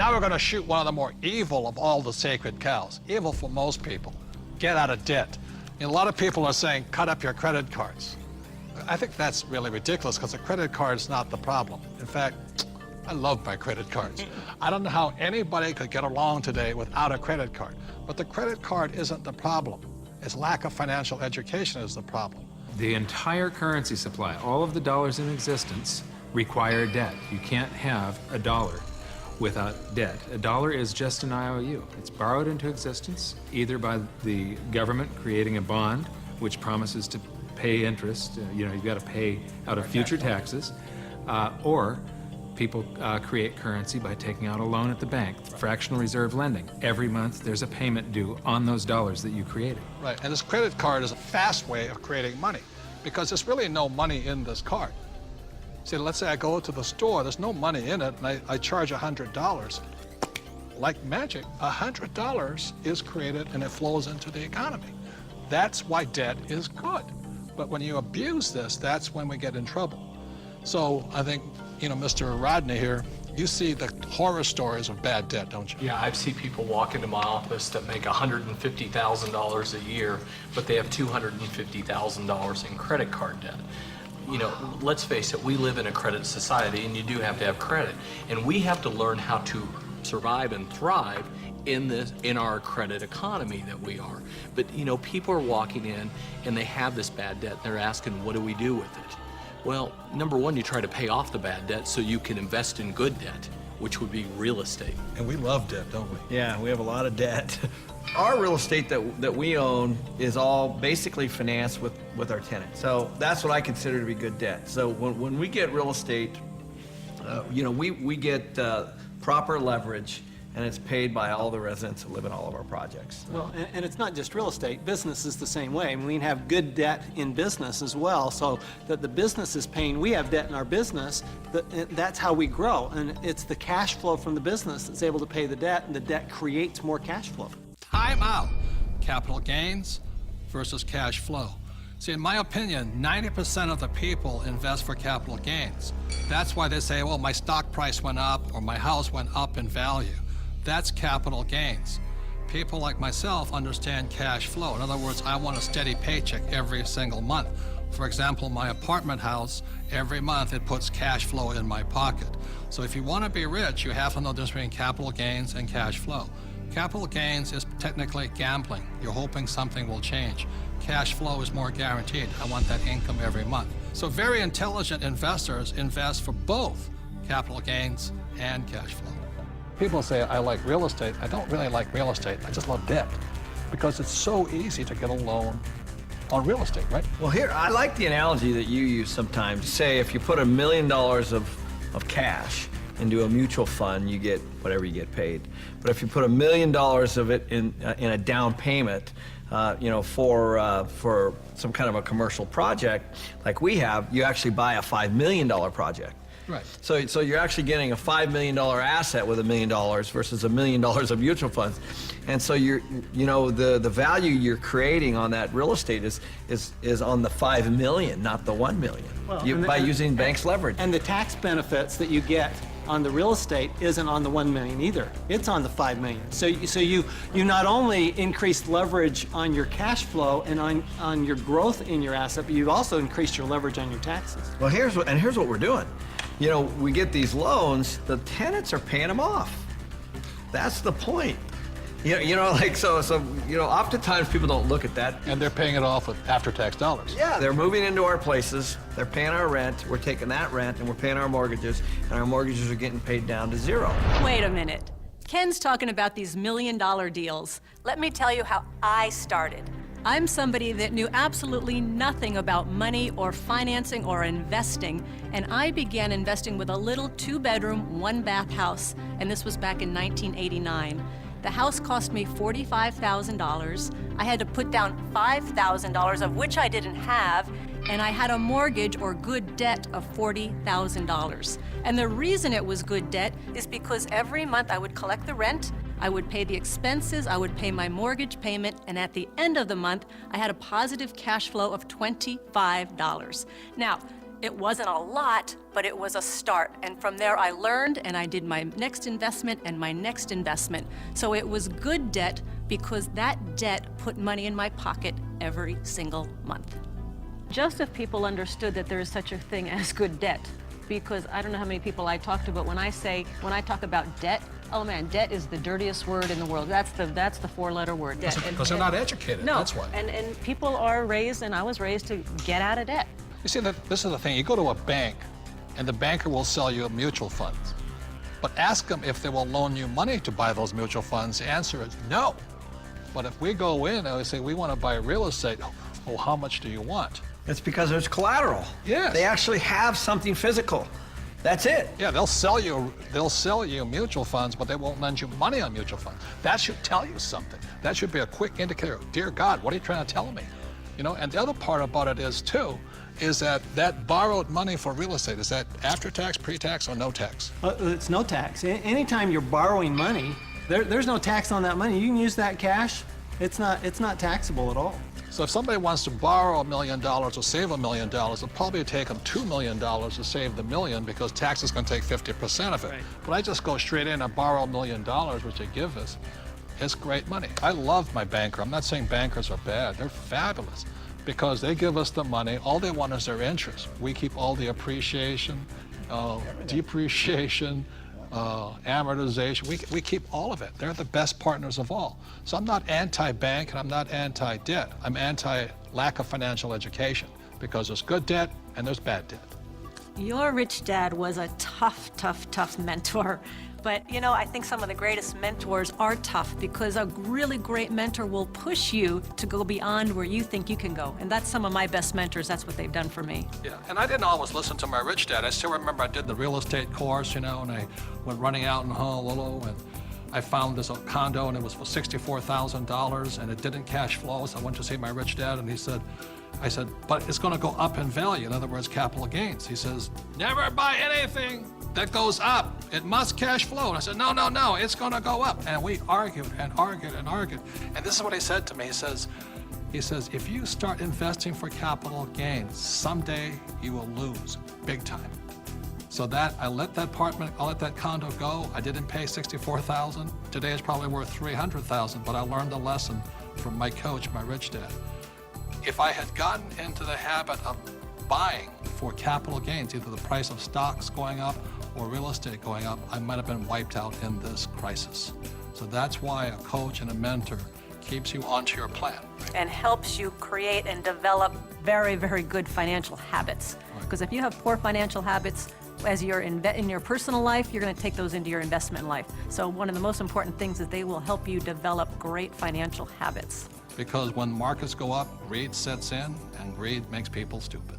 Now we're going to shoot one of the more evil of all the sacred cows. Evil for most people. Get out of debt. And a lot of people are saying, cut up your credit cards. I think that's really ridiculous because a credit card is not the problem. In fact, I love my credit cards. I don't know how anybody could get along today without a credit card. But the credit card isn't the problem. It's lack of financial education is the problem. The entire currency supply, all of the dollars in existence, require debt. You can't have a dollar without debt. A dollar is just an IOU. It's borrowed into existence either by the government creating a bond which promises to pay interest, you've got to pay out of future taxes, or people create currency by taking out a loan at the bank, fractional reserve lending. Every month there's a payment due on those dollars that you created. Right, and this credit card is a fast way of creating money because there's really no money in this card. See, let's say I go to the store, there's no money in it, and I charge $100. Like magic, $100 is created and it flows into the economy. That's why debt is good. But when you abuse this, that's when we get in trouble. So I think, Mr. Rodney here, you see the horror stories of bad debt, don't you? Yeah, I've seen people walk into my office that make $150,000 a year, but they have $250,000 in credit card debt. Let's face it, we live in a credit society and you do have to have credit. And we have to learn how to survive and thrive in our credit economy that we are. But people are walking in and they have this bad debt and they're asking, what do we do with it? Well, number one, you try to pay off the bad debt so you can invest in good debt, which would be real estate. And we love debt, don't we? Yeah, we have a lot of debt. Our real estate that we own is all basically financed with our tenants. So that's what I consider to be good debt. So when we get real estate, we get proper leverage, and it's paid by all the residents who live in all of our projects. Well, and it's not just real estate. Business is the same way. I mean, we can have good debt in business as well, so that the business is paying. We have debt in our business. That's how we grow, and it's the cash flow from the business that's able to pay the debt, and the debt creates more cash flow. Time out. Capital gains versus cash flow. See, in my opinion, 90% of the people invest for capital gains. That's why they say, well, my stock price went up or my house went up in value. That's capital gains. People like myself understand cash flow. In other words, I want a steady paycheck every single month. For example, my apartment house, every month it puts cash flow in my pocket. So if you want to be rich, you have to know the difference between capital gains and cash flow. Capital gains is technically gambling. You're hoping something will change. Cash flow is more guaranteed. I want that income every month. So very intelligent investors invest for both capital gains and cash flow. People say, I like real estate. I don't really like real estate. I just love debt because it's so easy to get a loan on real estate, right? Well, here, I like the analogy that you use sometimes. Say if you put $1 million of cash into a mutual fund, you get whatever you get paid. But if you put $1 million of it in a down payment, for some kind of a commercial project like we have, you actually buy a $5 million project. Right. So you're actually getting a $5 million asset with $1 million versus $1 million of mutual funds. And so the value you're creating on that real estate is on the $5 million, not the $1 million, by using banks' leverage. And the tax benefits that you get on the real estate isn't on the $1 million either. It's on the $5 million. So you not only increase leverage on your cash flow and on your growth in your asset, but you've also increased your leverage on your taxes. Well, here's what we're doing. We get these loans, the tenants are paying them off. That's the point. Oftentimes people don't look at that. And they're paying it off with after-tax dollars. Yeah, they're moving into our places, they're paying our rent, we're taking that rent and we're paying our mortgages, and our mortgages are getting paid down to zero. Wait a minute. Ken's talking about these $1 million deals. Let me tell you how I started. I'm somebody that knew absolutely nothing about money or financing or investing, and I began investing with a little 2-bedroom, 1-bath house, and this was back in 1989. The house cost me $45,000. I had to put down $5,000, of which I didn't have, and I had a mortgage or good debt of $40,000. And the reason it was good debt is because every month I would collect the rent, I would pay the expenses, I would pay my mortgage payment, and at the end of the month, I had a positive cash flow of $25. Now, It wasn't a lot, but it was a start. And from there I learned and I did my next investment and my next investment. So it was good debt because that debt put money in my pocket every single month. Just if people understood that there is such a thing as good debt, because I don't know how many people I talk to, but when I talk about debt, oh man, debt is the dirtiest word in the world. That's the four-letter word, debt. Because they're not educated, No, that's why. and people are raised, and I was raised to get out of debt. You see, this is the thing. You go to a bank, and the banker will sell you mutual funds. But ask them if they will loan you money to buy those mutual funds. The answer is no. But if we go in and we say, we want to buy real estate, oh, how much do you want? It's because there's collateral. Yes. They actually have something physical. That's it. Yeah, they'll sell you mutual funds, but they won't lend you money on mutual funds. That should tell you something. That should be a quick indicator. Dear God, what are you trying to tell me? You know, and the other part about it is too, is that borrowed money for real estate, is that after tax, pre-tax, or no tax? It's no tax. Anytime you're borrowing money, there's no tax on that money. You can use that cash. It's not taxable at all. So if somebody wants to borrow $1 million or save $1 million, it'll probably take them $2 million to save the million because tax is going to take 50% of it. Right. But I just go straight in and borrow $1 million, which they give us. It's great money. I love my banker. I'm not saying bankers are bad. They're fabulous because they give us the money. All they want is their interest. We keep all the appreciation, depreciation, amortization. We keep all of it. They're the best partners of all. So I'm not anti-bank and I'm not anti-debt. I'm anti-lack of financial education because there's good debt and there's bad debt. Your rich dad was a tough mentor. But, you know, I think some of the greatest mentors are tough because a really great mentor will push you to go beyond where you think you can go. And that's some of my best mentors. That's what they've done for me. Yeah, and I didn't always listen to my rich dad. I still remember I did the real estate course, you know, and I went running out in Honolulu and I found this condo and it was for $64,000 and it didn't cash flow. So I went to see my rich dad and I said, but it's going to go up in value. In other words, capital gains. He says, never buy anything that goes up. It must cash flow. And I said, no, it's going to go up. And we argued and argued and argued. And this is what he said to me. He says, if you start investing for capital gains, someday you will lose big time. So that I let that condo go. I didn't pay $64,000. Today it's probably worth $300,000, but I learned the lesson from my coach, my rich dad. If I had gotten into the habit of buying for capital gains, either the price of stocks going up or real estate going up, I might have been wiped out in this crisis. So that's why a coach and a mentor keeps you onto your plan. And helps you create and develop very, very good financial habits. Because if you have poor financial habits, as you're in your personal life, you're going to take those into your investment life. So one of the most important things is they will help you develop great financial habits. Because when markets go up, greed sets in, and greed makes people stupid.